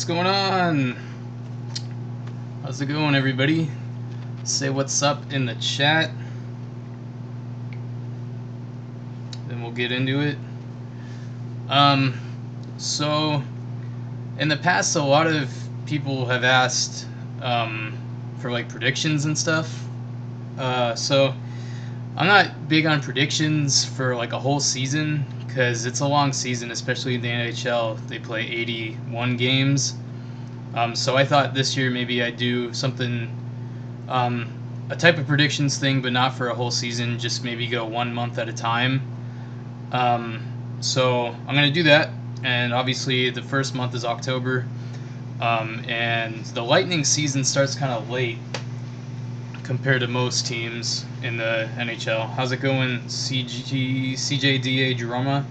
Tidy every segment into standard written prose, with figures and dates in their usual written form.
What's going on? How's it going, everybody? Say what's up in the chat. Then we'll get into it. So in the past, a lot of people have asked for like predictions and stuff. So I'm not big on predictions for like a whole season because it's a long season, especially in the NHL. They play 81 games. So I thought this year maybe I'd do something, a type of predictions thing, but not for a whole season, just maybe go 1 month at a time. So I'm going to do that, and obviously the first month is October, and the Lightning season starts kind of late compared to most teams in the NHL. How's it going, CJDA Drama?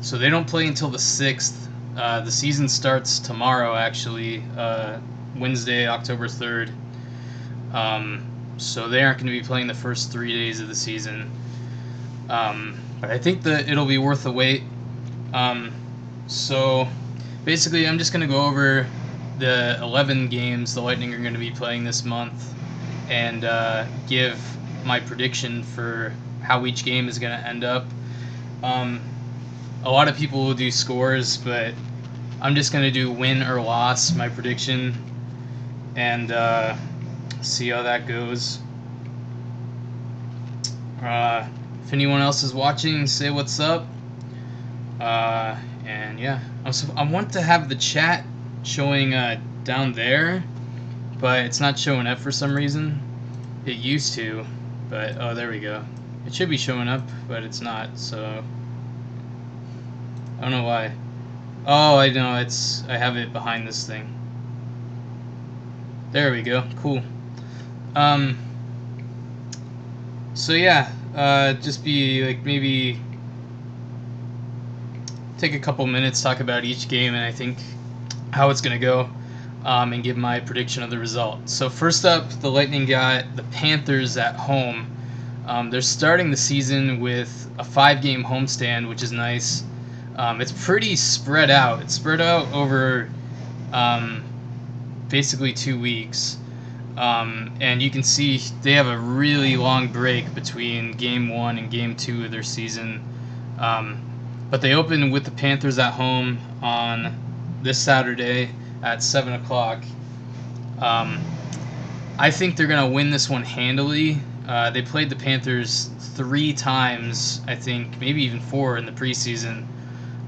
So they don't play until the 6th. The season starts tomorrow, actually, Wednesday, October 3rd. So they aren't going to be playing the first 3 days of the season. But I think that it'll be worth the wait. So basically, I'm just going to go over the 11 games the Lightning are going to be playing this month and give my prediction for how each game is going to end up. A lot of people will do scores, but I'm just going to do win or loss, my prediction, and see how that goes. If anyone else is watching, say what's up. And yeah, I want to have the chat showing down there, but it's not showing up for some reason. It used to, but oh, there we go. It should be showing up, but it's not, so I don't know why. Oh, I know, I have it behind this thing. There we go. Cool. So yeah, just be like, maybe take a couple minutes, talk about each game, and I think how it's gonna go, and give my prediction of the result. So first up, the Lightning got the Panthers at home. They're starting the season with a 5-game homestand, which is nice. It's pretty spread out. It's spread out over basically 2 weeks. And you can see they have a really long break between Game 1 and Game 2 of their season. But they open with the Panthers at home on this Saturday at 7 o'clock. I think they're going to win this one handily. They played the Panthers 3 times, I think, maybe even 4 in the preseason.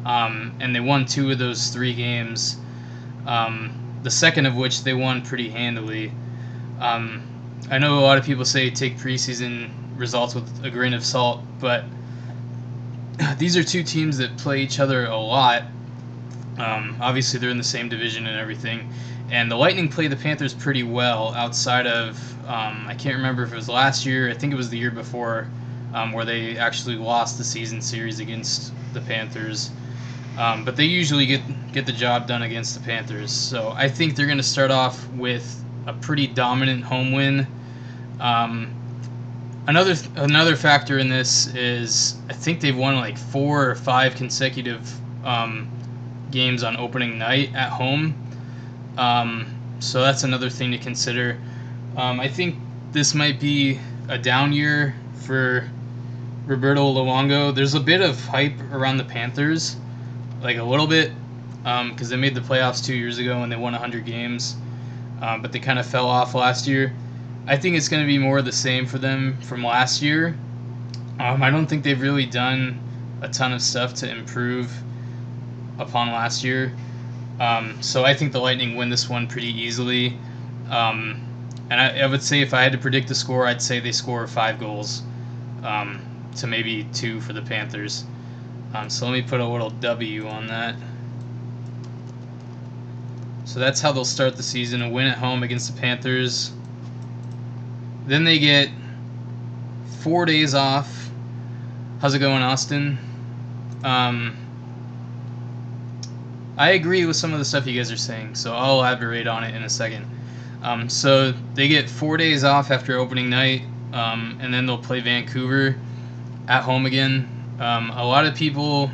And they won 2 of those 3 games, the second of which they won pretty handily. I know a lot of people say take preseason results with a grain of salt, but these are 2 teams that play each other a lot. Obviously, they're in the same division and everything, and the Lightning play the Panthers pretty well outside of, I can't remember if it was last year, I think it was the year before, where they actually lost the season series against the Panthers. But they usually get the job done against the Panthers. So I think they're going to start off with a pretty dominant home win. Another factor in this is I think they've won like 4 or 5 consecutive games on opening night at home. So that's another thing to consider. I think this might be a down year for Roberto Luongo. There's a bit of hype around the Panthers, like a little bit, because they made the playoffs 2 years ago and they won 100 games, but they kind of fell off last year. I think it's going to be more of the same for them from last year. I don't think they've really done a ton of stuff to improve upon last year. So I think the Lightning win this one pretty easily. And I would say if I had to predict the score, I'd say they score 5 goals to maybe 2 for the Panthers. So let me put a little W on that. So that's how they'll start the season, a win at home against the Panthers. Then they get 4 days off. How's it going, Austin? I agree with some of the stuff you guys are saying, so I'll elaborate on it in a second. So they get 4 days off after opening night, and then they'll play Vancouver at home again. A lot of people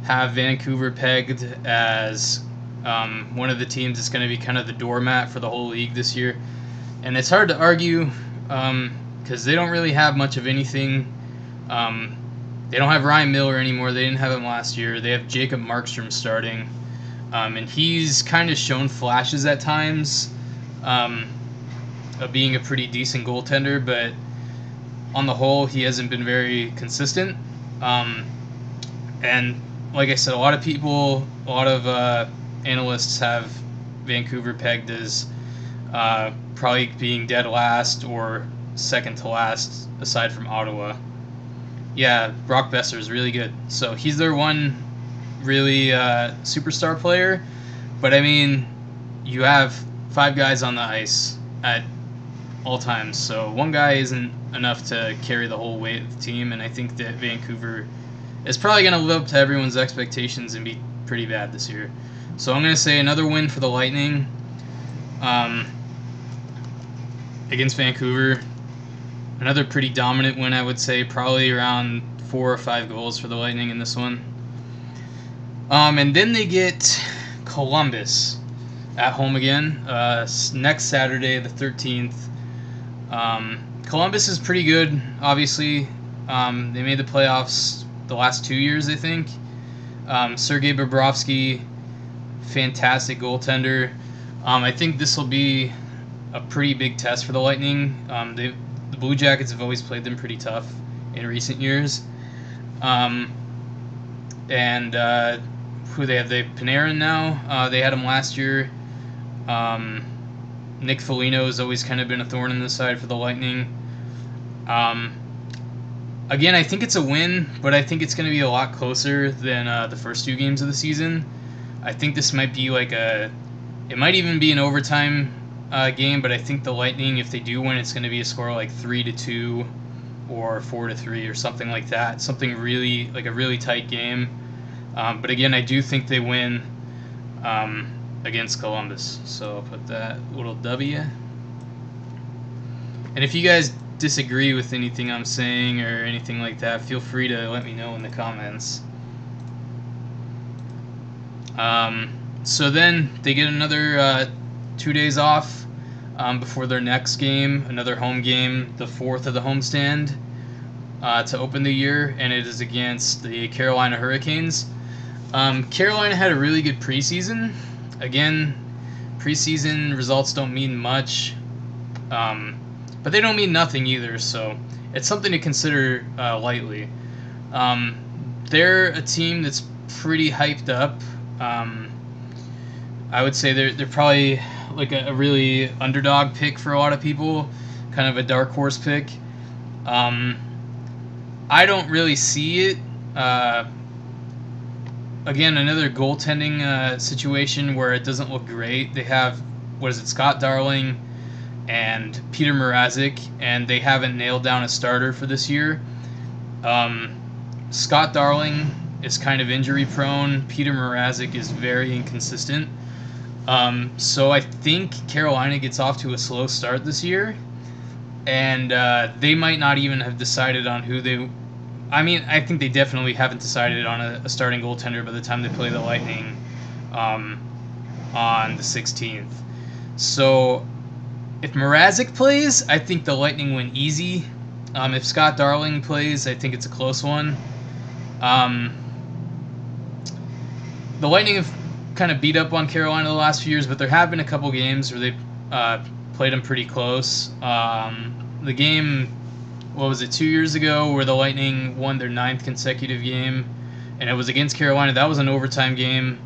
have Vancouver pegged as one of the teams that's going to be kind of the doormat for the whole league this year. And it's hard to argue because they don't really have much of anything. They don't have Ryan Miller anymore. They didn't have him last year. They have Jacob Markstrom starting. And he's kind of shown flashes at times of being a pretty decent goaltender, but on the whole, he hasn't been very consistent. And like I said, a lot of analysts have Vancouver pegged as probably being dead last or second to last, aside from Ottawa. Yeah, Brock Besser is really good. So he's their one really superstar player. But I mean, you have 5 guys on the ice at all times, so one guy isn't enough to carry the whole weight of the team, and I think that Vancouver is probably going to live up to everyone's expectations and be pretty bad this year. So I'm going to say another win for the Lightning against Vancouver. Another pretty dominant win, I would say, probably around 4 or 5 goals for the Lightning in this one. And then they get Columbus at home again next Saturday, the 13th. Columbus is pretty good, obviously. They made the playoffs the last 2 years, I think. Sergei Bobrovsky, fantastic goaltender. I think this will be a pretty big test for the Lightning. The Blue Jackets have always played them pretty tough in recent years. Who they have? They have Panarin now. They had him last year. Nick Foligno has always kind of been a thorn in the side for the Lightning. Again, I think it's a win, but I think it's going to be a lot closer than the first 2 games of the season. I think this might be it might even be an overtime game, but I think the Lightning, if they do win, it's going to be a score like 3-2 or 4-3 or something like that. Something really, like a really tight game. But again, I do think they win against Columbus. So I'll put that little W. And if you guys disagree with anything I'm saying or anything like that, feel free to let me know in the comments. So then they get another 2 days off before their next game, another home game, the 4th of the homestand to open the year, and it is against the Carolina Hurricanes. Carolina had a really good preseason. Again, preseason results don't mean much, but they don't mean nothing either, so it's something to consider lightly. They're a team that's pretty hyped up. I would say they're probably like a really underdog pick for a lot of people, kind of a dark horse pick. I don't really see it. Again, another goaltending situation where it doesn't look great. They have, Scott Darling and Peter Mrazek, and they haven't nailed down a starter for this year. Scott Darling is kind of injury prone. Peter Mrazek is very inconsistent. So I think Carolina gets off to a slow start this year, and they might not even have decided on who they... I mean, I think they definitely haven't decided on a starting goaltender by the time they play the Lightning on the 16th. So if Mrazek plays, I think the Lightning win easy. If Scott Darling plays, I think it's a close one. The Lightning have kind of beat up on Carolina the last few years, but there have been a couple games where they've played them pretty close. The game, 2 years ago, where the Lightning won their 9th consecutive game, and it was against Carolina. That was an overtime game.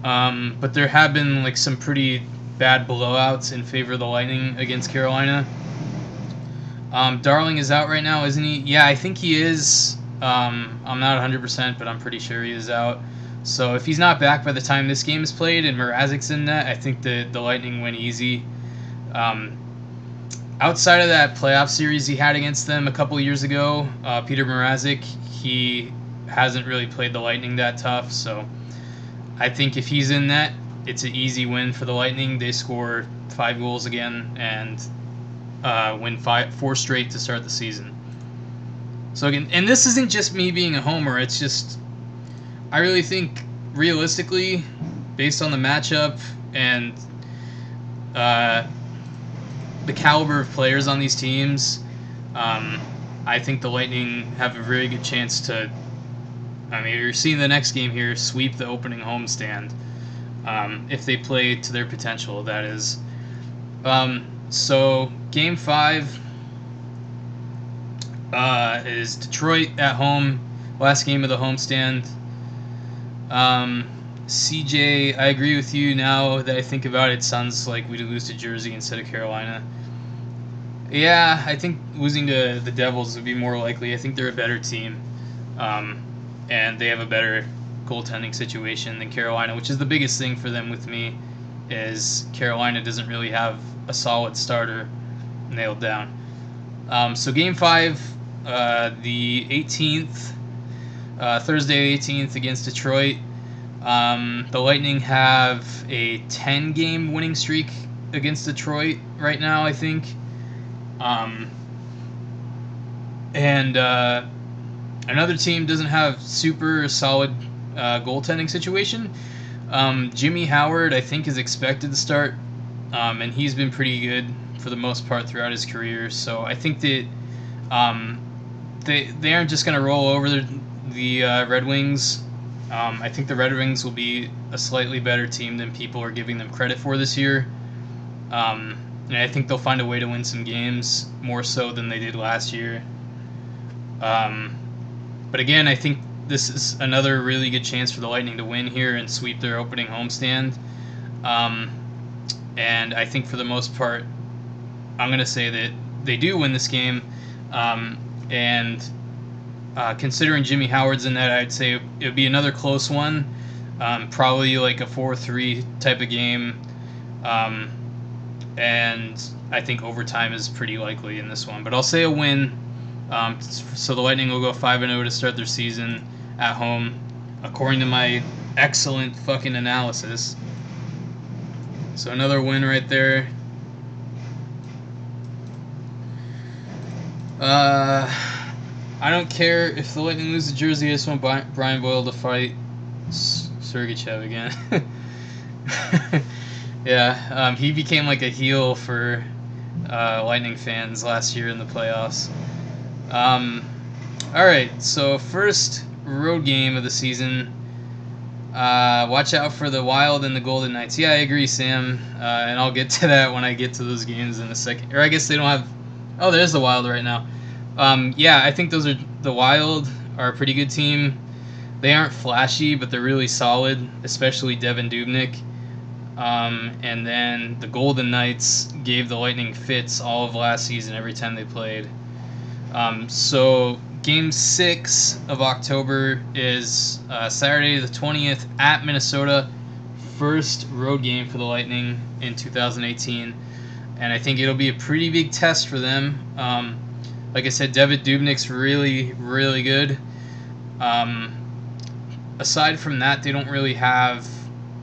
But there have been some pretty bad blowouts in favor of the Lightning against Carolina. Darling is out right now, isn't he? Yeah, I think he is. I'm not 100%, but I'm pretty sure he is out. So if he's not back by the time this game is played and Mrazek's in net, I think the Lightning win easy. Outside of that playoff series he had against them a couple years ago, Peter Mrazek, he hasn't really played the Lightning that tough. So I think if he's in net, it's an easy win for the Lightning. They score 5 goals again and win 4 straight to start the season. So again, and this isn't just me being a homer. It's just I really think, realistically, based on the matchup and uh, the caliber of players on these teams, I think the Lightning have a very good chance to. I mean, you're seeing the next game here sweep the opening homestand if they play to their potential. That is. So Game 5 is Detroit at home, last game of the homestand. CJ, I agree with you. Now that I think about it, it sounds like we'd lose to Jersey instead of Carolina. Yeah, I think losing to the Devils would be more likely. I think they're a better team, and they have a better goaltending situation than Carolina, which is the biggest thing for them with me, is Carolina doesn't really have a solid starter nailed down. So Game 5, the 18th, Thursday 18th against Detroit. The Lightning have a 10-game winning streak against Detroit right now, I think. And another team doesn't have super solid goaltending situation. Jimmy Howard, I think, is expected to start, and he's been pretty good for the most part throughout his career. So I think that they aren't just going to roll over the Red Wings. I think the Red Wings will be a slightly better team than people are giving them credit for this year. And I think they'll find a way to win some games, more so than they did last year. But again, I think this is another really good chance for the Lightning to win here and sweep their opening homestand. And I think for the most part, I'm going to say that they do win this game. Considering Jimmy Howard's in that, I'd say it would be another close one. Probably like a 4-3 type of game. And I think overtime is pretty likely in this one. But I'll say a win. So the Lightning will go 5-0 to start their season at home, according to my excellent fucking analysis. So another win right there. I don't care if the Lightning lose to Jersey. I just want Brian Boyle to fight Sergachev again. Yeah, he became like a heel for Lightning fans last year in the playoffs. Alright, so first road game of the season. Watch out for the Wild and the Golden Knights. Yeah, I agree, Sam. And I'll get to that when I get to those games in a second. Or I guess they don't have... Oh, there's the Wild right now. Yeah, I think the Wild are a pretty good team. They aren't flashy, but they're really solid, especially Devin Dubnyk. And then the Golden Knights gave the Lightning fits all of last season every time they played. So Game 6 of October is Saturday the 20th at Minnesota. First road game for the Lightning in 2018. And I think it'll be a pretty big test for them. Like I said, Devin Dubnyk's really, really good. Aside from that, they don't really have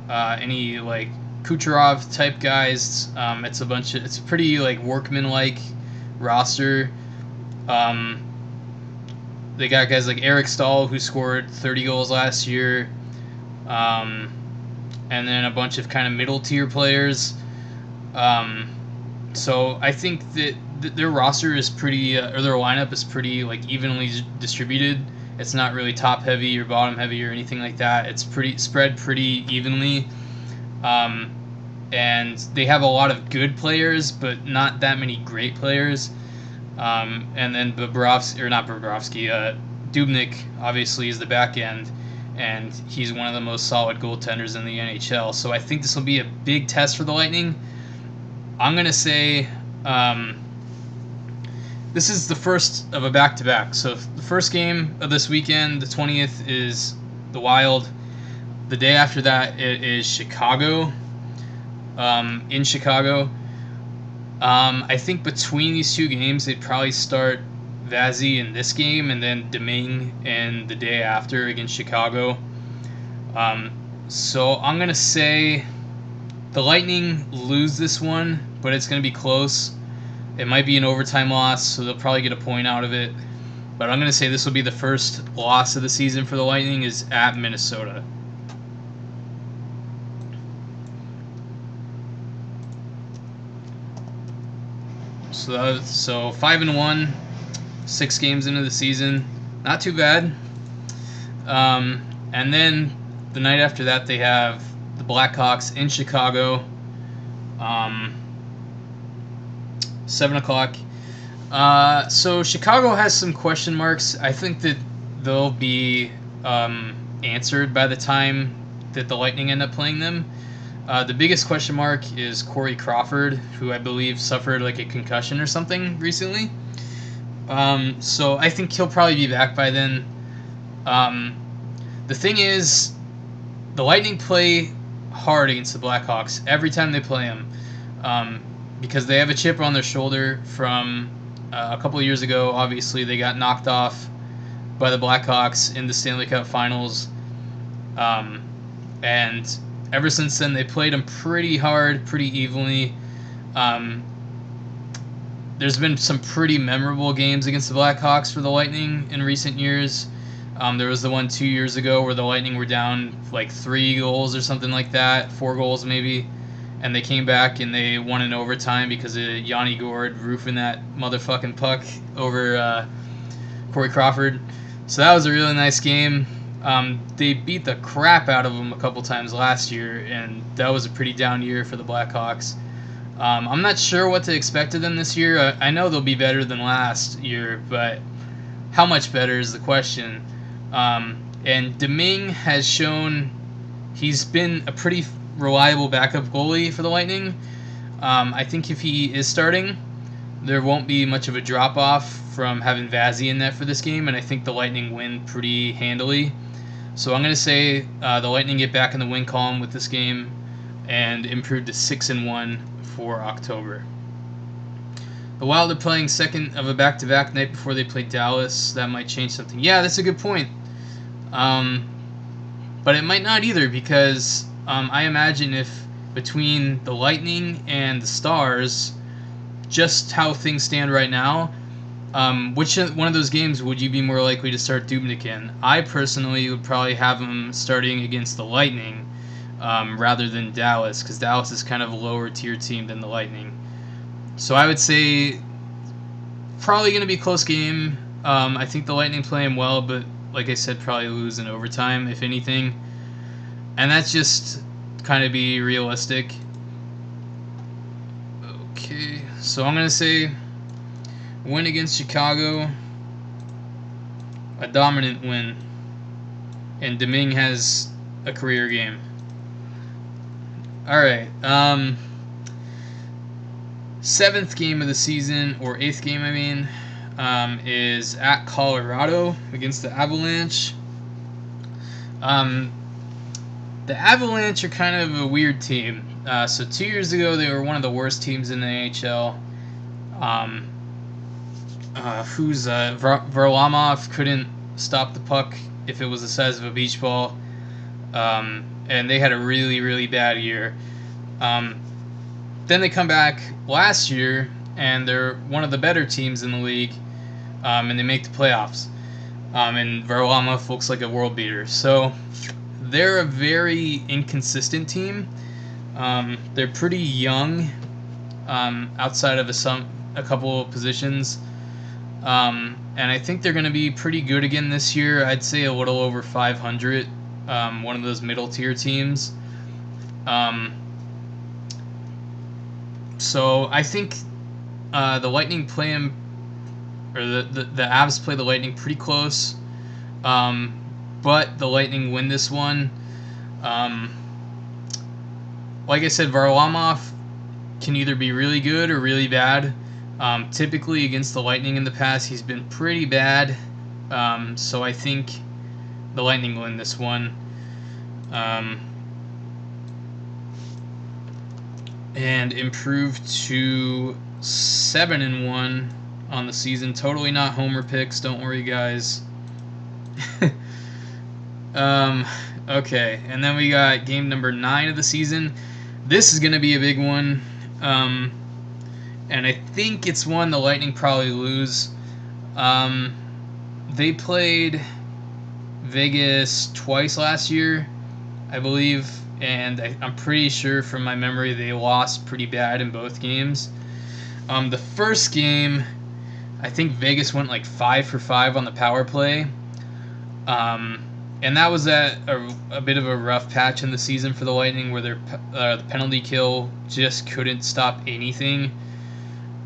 any like Kucherov type guys. It's a pretty like workman-like roster. They got guys like Eric Stahl, who scored 30 goals last year, and then a bunch of kind of middle tier players. So I think that their roster is pretty, or their lineup is pretty like evenly distributed. It's not really top heavy or bottom heavy or anything like that. It's pretty spread pretty evenly. And they have a lot of good players, but not that many great players. And then Dubnyk obviously is the back end, and he's one of the most solid goaltenders in the NHL. So I think this will be a big test for the Lightning. I'm going to say this is the first of a back-to-back. So the first game of this weekend, the 20th, is the Wild. The day after that, it is Chicago, in Chicago. I think between these two games, they'd probably start Vazzy in this game and then Domingue in the day after against Chicago. So I'm going to say the Lightning lose this one, but it's going to be close. It might be an overtime loss, so they'll probably get a point out of it. But I'm going to say this will be the first loss of the season for the Lightning is at Minnesota. So 5-1, 6 games into the season, not too bad. And then the night after that, they have the Blackhawks in Chicago, 7 o'clock. So Chicago has some question marks. I think that they'll be answered by the time that the Lightning end up playing them. The biggest question mark is Corey Crawford, who I believe suffered like a concussion or something recently. So I think he'll probably be back by then. The thing is, the Lightning play hard against the Blackhawks every time they play them, because they have a chip on their shoulder from a couple of years ago. Obviously, they got knocked off by the Blackhawks in the Stanley Cup Finals, and ever since then they played them pretty hard, pretty evenly. There's been some pretty memorable games against the Blackhawks for the Lightning in recent years. There was the one 2 years ago where the Lightning were down like 3 goals or something like that, 4 goals maybe, and they came back and they won in overtime because of Yanni Gourde roofing that motherfucking puck over Corey Crawford. So that was a really nice game. They beat the crap out of them a couple times last year, and that was a pretty down year for the Blackhawks. I'm not sure what to expect of them this year. I know they'll be better than last year, but how much better is the question. And Domingue has shown he's been a pretty reliable backup goalie for the Lightning. I think if he is starting, there won't be much of a drop-off from having Vazzy in net for this game, and I think the Lightning win pretty handily. So I'm going to say the Lightning get back in the win column with this game and improve to 6-1 for October. The Wild are playing second of a back-to-back night before they play Dallas. That might change something. Yeah, that's a good point. But it might not either, because I imagine if between the Lightning and the Stars, just how things stand right now, which one of those games would you be more likely to start Dubnyk in? I personally would probably have him starting against the Lightning rather than Dallas, because Dallas is kind of a lower tier team than the Lightning. So I would say probably going to be a close game. I think the Lightning playing well, but like I said, probably lose in overtime, if anything. And that's just kind of be realistic. Okay, so I'm going to say win against Chicago, a dominant win, and Domingue has a career game. Alright, 7th game of the season, or 8th game I mean, is at Colorado against the Avalanche. The Avalanche are kind of a weird team. So 2 years ago, they were one of the worst teams in the NHL. Varlamov couldn't stop the puck if it was the size of a beach ball. And they had a really, really bad year. Then they come back last year, and they're one of the better teams in the league, and they make the playoffs. And Varlamov looks like a world beater. So they're a very inconsistent team. They're pretty young, outside of a couple of positions. And I think they're going to be pretty good again this year. I'd say a little over 500. One of those middle tier teams. So I think the Lightning play them, or the Avs play the Lightning pretty close. But the Lightning win this one. Like I said, Varlamov can either be really good or really bad. Typically against the Lightning in the past, he's been pretty bad. So I think the Lightning win this one. And improve to 7-1 on the season. Totally not homer picks. Don't worry, guys. Okay, and then we got game number 9 of the season. This is going to be a big one. And I think it's one the Lightning probably lose. They played Vegas twice last year, I believe, and I'm pretty sure from my memory they lost pretty bad in both games. The first game, I think Vegas went like 5 for 5 on the power play. And that was at a bit of a rough patch in the season for the Lightning where the penalty kill just couldn't stop anything.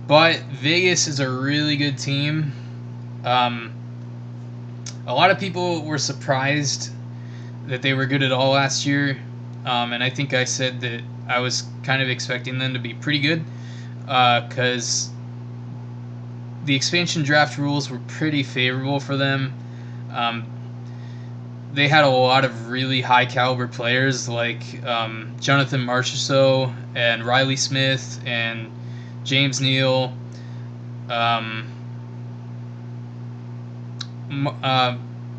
But Vegas is a really good team. A lot of people were surprised that they were good at all last year. And I think I said that I was kind of expecting them to be pretty good because the expansion draft rules were pretty favorable for them. They had a lot of really high caliber players like Jonathan Marchessault and Riley Smith and James Neal.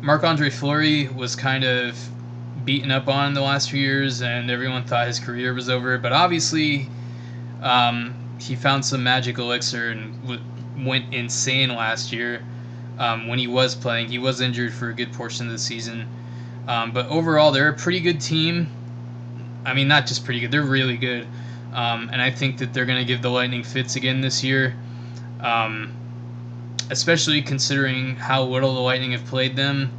Marc-Andre Fleury was kind of beaten up on the last few years, and everyone thought his career was over. But obviously, he found some magic elixir and went insane last year when he was playing. He was injured for a good portion of the season. But overall, they're a pretty good team. I mean, not just pretty good, they're really good. And I think that they're going to give the Lightning fits again this year. Especially considering how little the Lightning have played them.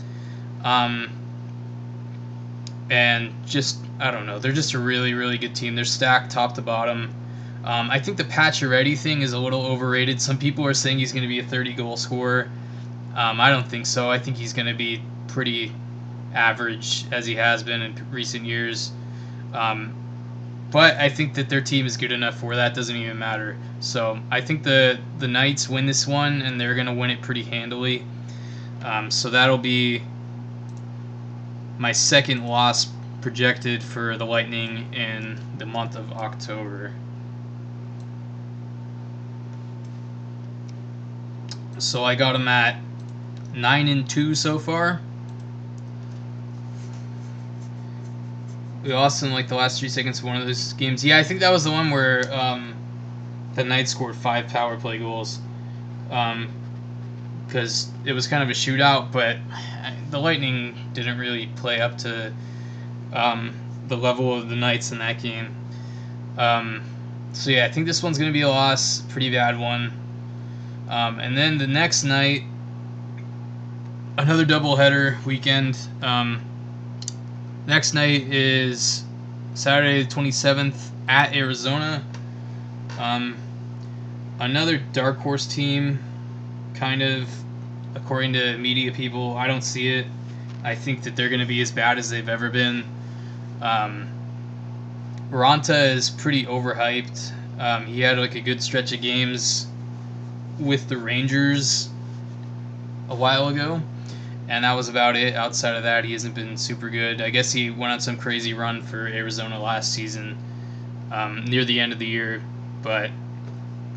And just, I don't know, they're just a really, really good team. They're stacked top to bottom. I think the Pacioretty thing is a little overrated. Some people are saying he's going to be a 30-goal scorer. I don't think so. I think he's going to be pretty average as he has been in recent years. But I think that their team is good enough where that doesn't even matter. So I think the Knights win this one, and they're going to win it pretty handily. So that'll be my second loss projected for the Lightning in the month of October. So I got them at 9-2 so far. We lost in like the last 3 seconds of one of those games. Yeah, I think that was the one where the Knights scored 5 power play goals. Because it was kind of a shootout, but the Lightning didn't really play up to the level of the Knights in that game. So yeah, I think this one's going to be a loss, pretty bad one. And then the next night, another doubleheader weekend. Next night is Saturday the 27th at Arizona. Another dark horse team, kind of, according to media people. I don't see it. I think that they're going to be as bad as they've ever been. Ranta is pretty overhyped. He had like a good stretch of games with the Rangers a while ago, and that was about it. Outside of that, he hasn't been super good. I guess he went on some crazy run for Arizona last season near the end of the year, but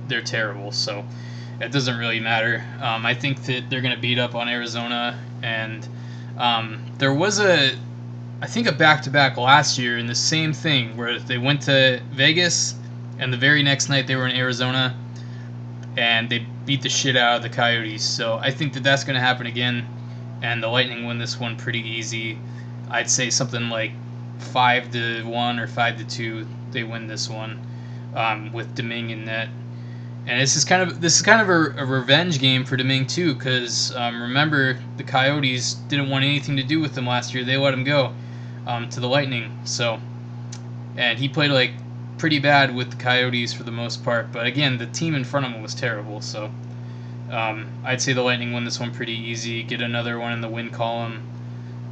they're terrible, so it doesn't really matter. I think that they're going to beat up on Arizona, and there was a back-to-back last year in the same thing where they went to Vegas, and the very next night they were in Arizona, and they beat the shit out of the Coyotes. So I think that that's going to happen again, and the Lightning win this one pretty easy. I'd say something like 5-1 or 5-2. They win this one with Domingue in net. And this is kind of a revenge game for Domingue too, because remember, the Coyotes didn't want anything to do with him last year. They let him go to the Lightning. So, and he played like pretty bad with the Coyotes for the most part. But again, the team in front of him was terrible. So I'd say the Lightning win this one pretty easy. Get another one in the win column,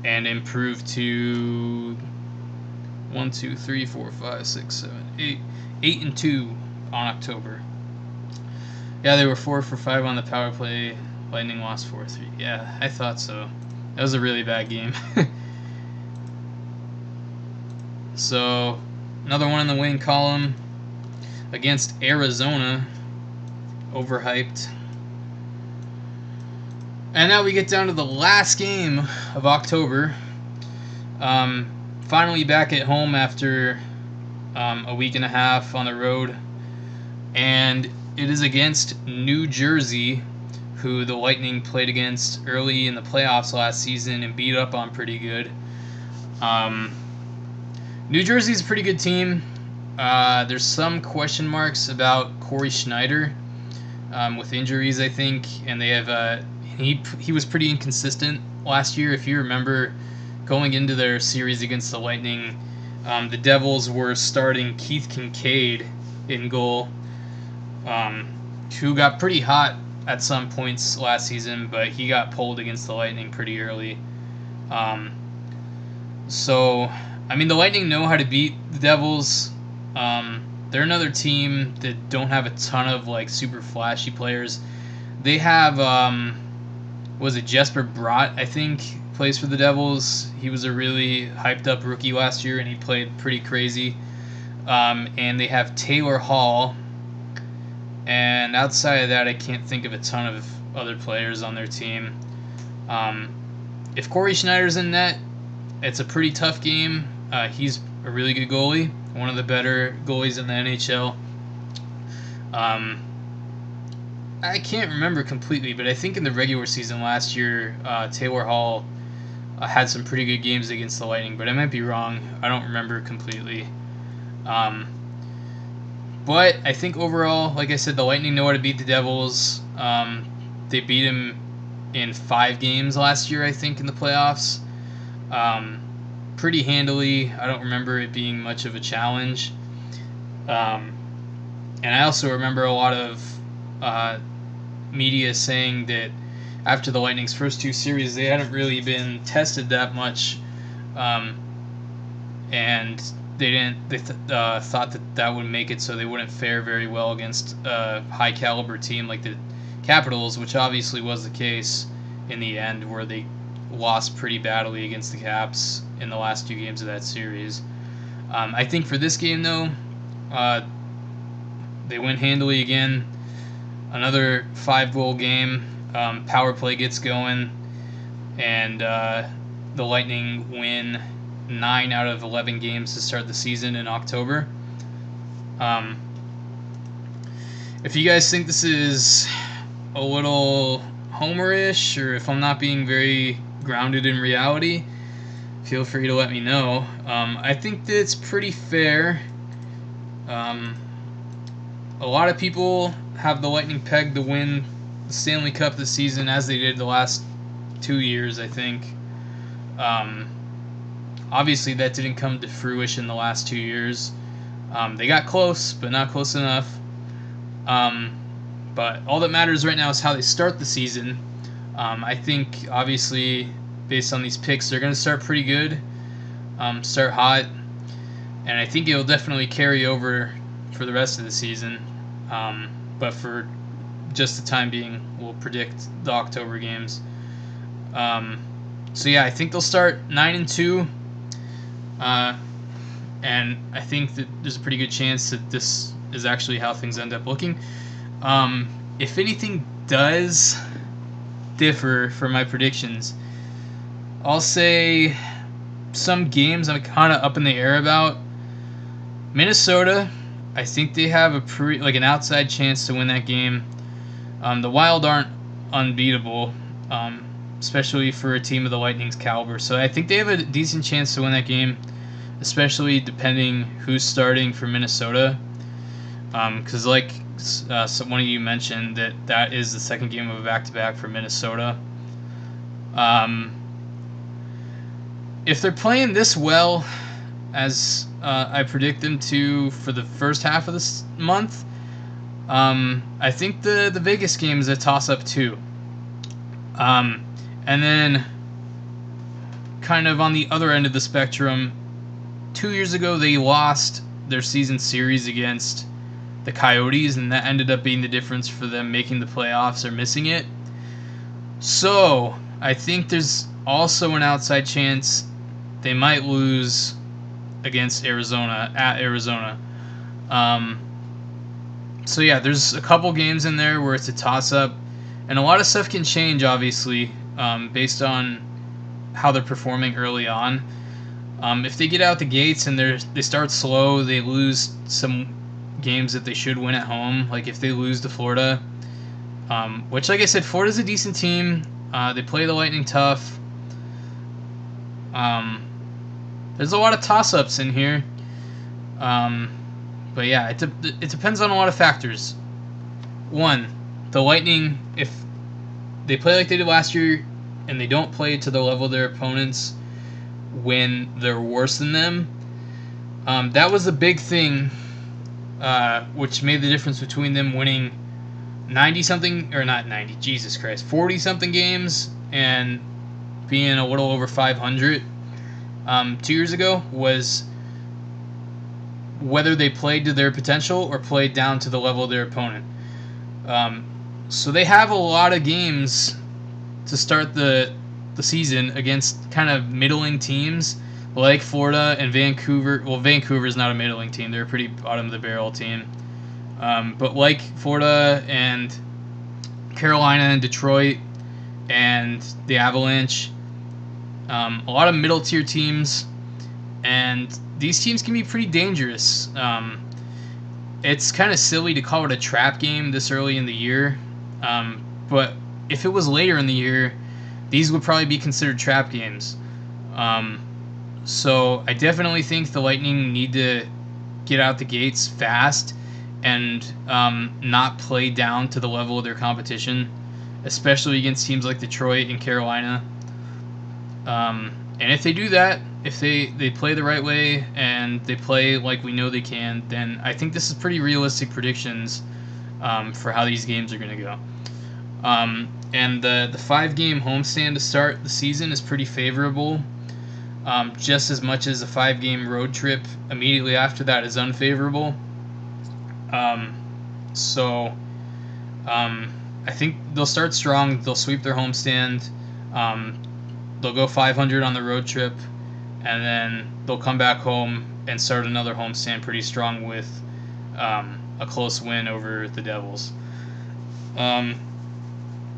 and improve to 1, 2, 3, 4, 5, 6, 7, 8-2 on October. Yeah, they were 4 for 5 on the power play. Lightning lost 4-3. Yeah, I thought so. That was a really bad game. So, another one in the win column against Arizona. Overhyped. And now we get down to the last game of October. Finally back at home after a week and a half on the road. And it is against New Jersey, who the Lightning played against early in the playoffs last season and beat up on pretty good. New Jersey's a pretty good team. There's some question marks about Corey Schneider with injuries, I think, and they have he was pretty inconsistent last year. If you remember, going into their series against the Lightning, the Devils were starting Keith Kincaid in goal, who got pretty hot at some points last season, but he got pulled against the Lightning pretty early. So, I mean, the Lightning know how to beat the Devils. They're another team that don't have a ton of like super flashy players. They have was it Jesper Bratt, I think, plays for the Devils. He was a really hyped up rookie last year, and he played pretty crazy. And they have Taylor Hall. And outside of that, I can't think of a ton of other players on their team. If Corey Schneider's in net, it's a pretty tough game. He's a really good goalie, one of the better goalies in the NHL. I can't remember completely, but I think in the regular season last year, Taylor Hall had some pretty good games against the Lightning, but I might be wrong. I don't remember completely. But I think overall, like I said, the Lightning know how to beat the Devils. They beat him in 5 games last year, I think, in the playoffs. Pretty handily. I don't remember it being much of a challenge. And I also remember a lot of media saying that after the Lightning's first 2 series, they hadn't really been tested that much, and they thought that would make it so they wouldn't fare very well against a high caliber team like the Capitals, which obviously was the case in the end, where they lost pretty badly against the Caps in the last 2 games of that series. I think for this game, though, they win handily again. Another 5-goal game. Power play gets going, and the Lightning win 9 out of 11 games to start the season in October. If you guys think this is a little homerish, or if I'm not being very grounded in reality, feel free to let me know. I think that it's pretty fair. A lot of people have the Lightning pegged to win the Stanley Cup this season, as they did the last 2 years, I think. Obviously, that didn't come to fruition the last 2 years. They got close, but not close enough. But all that matters right now is how they start the season. I think, obviously, based on these picks, they're going to start pretty good, start hot, and I think it'll definitely carry over for the rest of the season. But for just the time being, we'll predict the October games. So yeah, I think they'll start 9-2, and I think that there's a pretty good chance that this is actually how things end up looking. If anything does differ from my predictions, I'll say some games I'm kind of up in the air about. Minnesota, I think they have an outside chance to win that game. The Wild aren't unbeatable, especially for a team of the Lightning's caliber. So I think they have a decent chance to win that game, especially depending who's starting for Minnesota. Because one of you mentioned, that is the second game of a back-to-back for Minnesota. If they're playing this well, as I predict them to for the first half of this month, I think the Vegas game is a toss-up too. And then, kind of on the other end of the spectrum, 2 years ago they lost their season series against the Coyotes, and that ended up being the difference for them making the playoffs or missing it. So, I think there's also an outside chance they might lose against Arizona, at Arizona. So yeah, there's a couple games in there where it's a toss-up, and a lot of stuff can change, obviously, based on how they're performing early on. If they get out the gates and they start slow, they lose some games that they should win at home. Like if they lose to Florida, Which, like I said, Florida's a decent team. They play the Lightning tough. There's a lot of toss-ups in here. But yeah, it depends on a lot of factors. One, the Lightning, if they play like they did last year and they don't play to the level of their opponents when they're worse than them, that was a big thing, which made the difference between them winning 90-something, or not 90, Jesus Christ, 40-something games and being a little over 500 2 years ago, was whether they played to their potential or played down to the level of their opponent. So they have a lot of games to start the season against kind of middling teams like Florida and Vancouver. Well, Vancouver's not a middling team. They're a pretty bottom-of-the-barrel team. But like Florida and Carolina and Detroit and the Avalanche, a lot of middle-tier teams, and these teams can be pretty dangerous. It's kind of silly to call it a trap game this early in the year, but if it was later in the year, these would probably be considered trap games. So I definitely think the Lightning need to get out the gates fast and not play down to the level of their competition, especially against teams like Detroit and Carolina. And if they do that, if they play the right way and they play like we know they can, then I think this is pretty realistic predictions for how these games are going to go. And the 5-game homestand to start the season is pretty favorable, just as much as a 5-game road trip immediately after that is unfavorable. So I think they'll start strong. They'll sweep their homestand. They'll go 500 on the road trip, and then they'll come back home and start another homestand pretty strong with a close win over the Devils.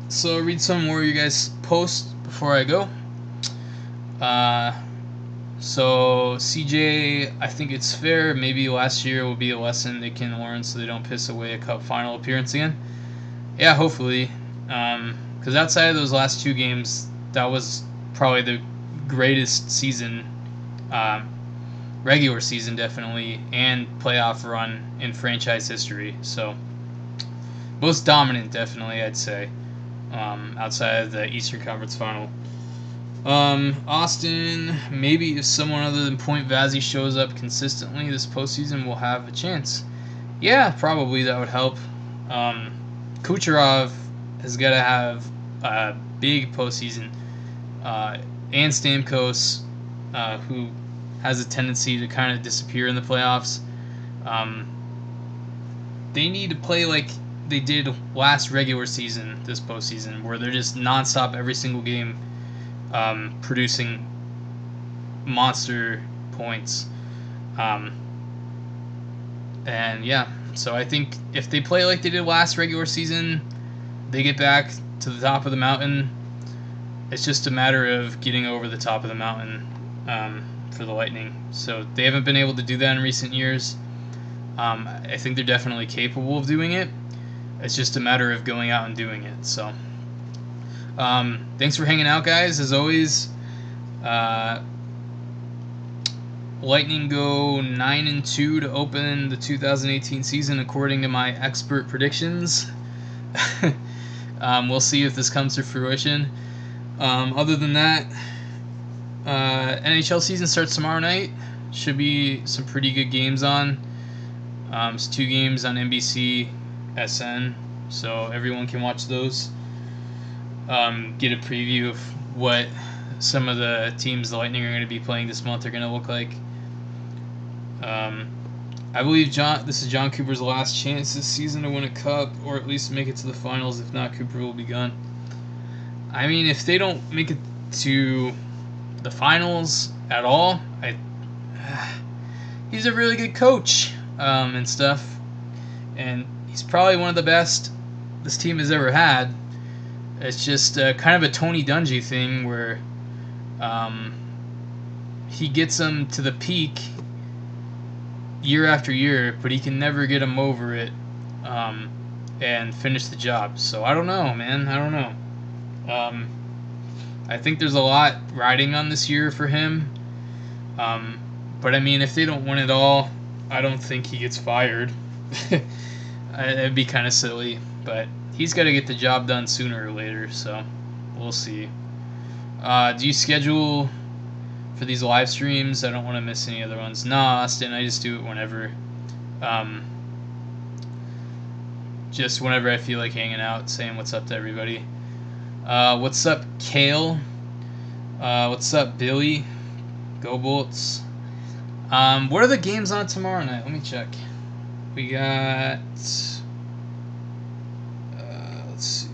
So I'll read some more of you guys' posts before I go. So CJ, I think it's fair. Maybe last year will be a lesson they can learn so they don't piss away a Cup final appearance again. Yeah, hopefully. Because outside of those last 2 games, that was probably the greatest season, regular season definitely, and playoff run in franchise history. So most dominant, definitely, I'd say, outside of the Eastern Conference Final. Austin, maybe if someone other than Point Vazzy shows up consistently this postseason, we'll have a chance. Yeah, probably that would help. Kucherov has got to have a big postseason. And Stamkos, who has a tendency to kind of disappear in the playoffs. They need to play like they did last regular season, this postseason, where they're just nonstop every single game, producing monster points. And yeah, so I think if they play like they did last regular season, they get back to the top of the mountain. It's just a matter of getting over the top of the mountain for the Lightning. So they haven't been able to do that in recent years. I think they're definitely capable of doing it. It's just a matter of going out and doing it. So thanks for hanging out, guys. As always, Lightning go 9-2 to open the 2018 season according to my expert predictions. We'll see if this comes to fruition. Other than that, NHL season starts tomorrow night. Should be some pretty good games on. It's 2 games on NBC SN, so everyone can watch those. Get a preview of what some of the teams the Lightning are going to be playing this month are going to look like. I believe this is John Cooper's last chance this season to win a cup, or at least make it to the finals. If not, Cooper will be gone. I mean, if they don't make it to the finals at all, he's a really good coach and stuff, and he's probably one of the best this team has ever had. It's just kind of a Tony Dungy thing where he gets them to the peak year after year, but he can never get them over it. and finish the job. So I don't know, man. I don't know. Um, I think there's a lot riding on this year for him. Um, but I mean, if they don't win it all, I don't think he gets fired. It'd be kind of silly, but he's got to get the job done sooner or later. So we'll see. Do you schedule for these live streams? I don't want to miss any other ones. Nah, Austin, I just do it whenever. Um, just whenever I feel like hanging out, saying what's up to everybody. What's up, Kale? What's up, Billy? Go Bolts. What are the games on tomorrow night? Let me check. We got... let's see.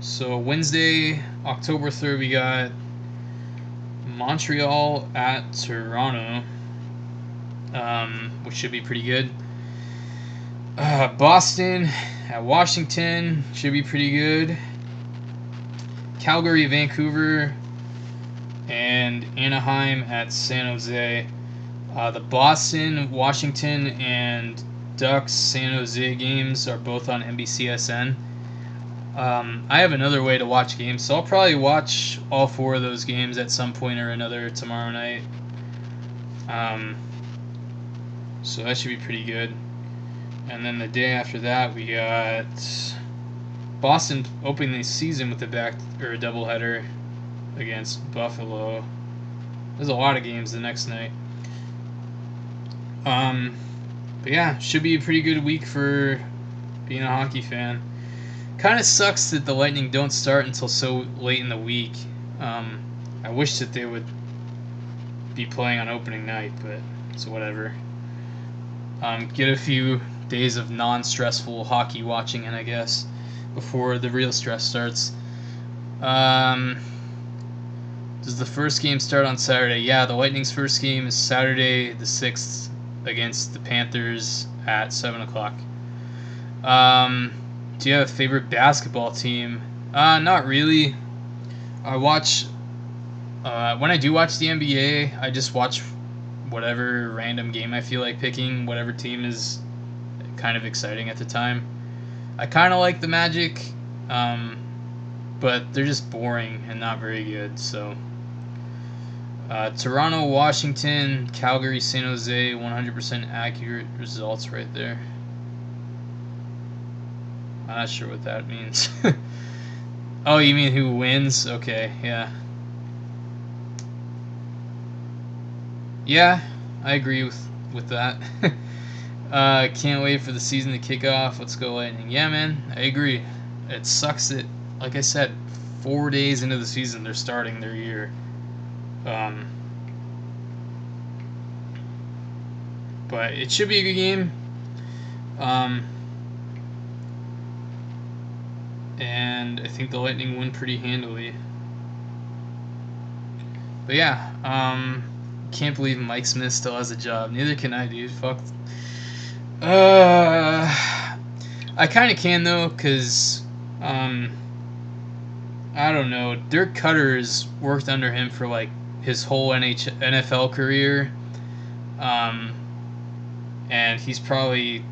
So Wednesday, October 3rd, we got Montreal at Toronto, which should be pretty good. Boston at Washington should be pretty good. Calgary, Vancouver, and Anaheim at San Jose. The Boston, Washington, and Ducks San Jose games are both on NBCSN. I have another way to watch games, so I'll probably watch all 4 of those games at some point or another tomorrow night. So that should be pretty good. And then the day after that, we got Boston opening the season with a doubleheader against Buffalo. There's a lot of games the next night. But yeah, should be a pretty good week for being a hockey fan. Kind of sucks that the Lightning don't start until so late in the week. I wish that they would be playing on opening night, but it's whatever. Get a few days of non-stressful hockey watching in, I guess, before the real stress starts. Does the first game start on Saturday? Yeah, the Lightning's first game is Saturday the 6th against the Panthers at 7 o'clock. Do you have a favorite basketball team? Not really. I watch... when I do watch the NBA, I just watch whatever random game I feel like picking, whatever team is kind of exciting at the time. I kind of like the Magic, but they're just boring and not very good, so... Toronto, Washington, Calgary, San Jose, 100% accurate results right there. I'm not sure what that means. Oh, you mean who wins? Okay, yeah. Yeah, I agree with that. Can't wait for the season to kick off. Let's go Lightning. Yeah, man, I agree. It sucks that, like I said, 4 days into the season they're starting their year. But it should be a good game. And I think the Lightning win pretty handily. But yeah, can't believe Mike Smith still has a job. Neither can I, dude. Fuck. I kind of can though, cause I don't know. Dirk Cutter has worked under him for like his whole NFL career, and he's probably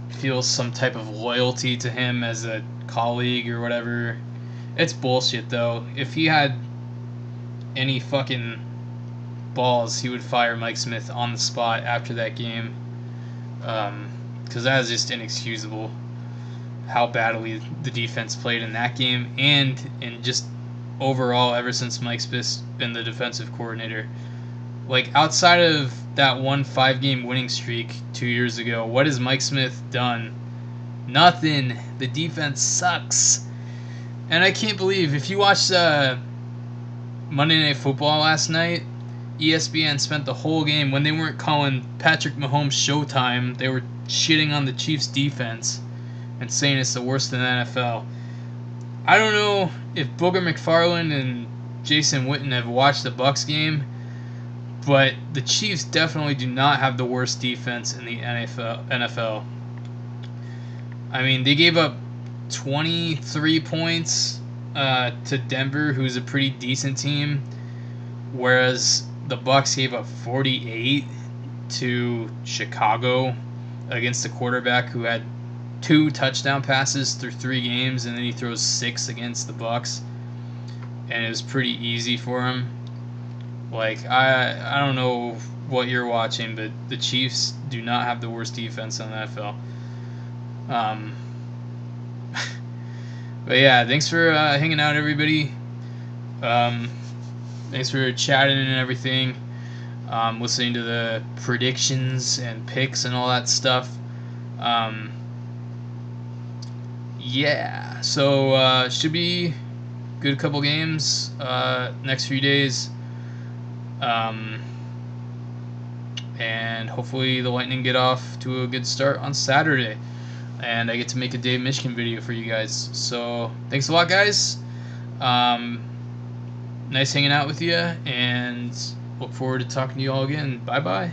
feels some type of loyalty to him as a colleague or whatever. It's bullshit though. If he had any fucking balls, he would fire Mike Smith on the spot after that game, because that is just inexcusable how badly the defense played in that game and in just overall ever since Mike Smith's been the defensive coordinator. Like, outside of that 1 5-game winning streak 2 years ago, what has Mike Smith done? Nothing. The defense sucks. And I can't believe, if you watched Monday Night Football last night, ESPN spent the whole game, when they weren't calling Patrick Mahomes Showtime, they were shitting on the Chiefs' defense and saying it's the worst in the NFL. I don't know if Booger McFarland and Jason Witten have watched the Bucs game, but the Chiefs definitely do not have the worst defense in the NFL. I mean, they gave up 23 points to Denver, who's a pretty decent team, whereas the Bucs gave up 48. to Chicago against a quarterback who had 2 touchdown passes through 3 games, and then he throws 6 against the Bucks, and it was pretty easy for him. Like, I don't know what you're watching, but the Chiefs do not have the worst defense in the NFL. But yeah, thanks for hanging out, everybody. Thanks for chatting and everything. Listening to the predictions and picks and all that stuff. Yeah, so should be good couple games next few days. And hopefully the Lightning get off to a good start on Saturday. And I get to make a Dave Michigan video for you guys. So thanks a lot, guys. Nice hanging out with you, and look forward to talking to you all again. Bye-bye.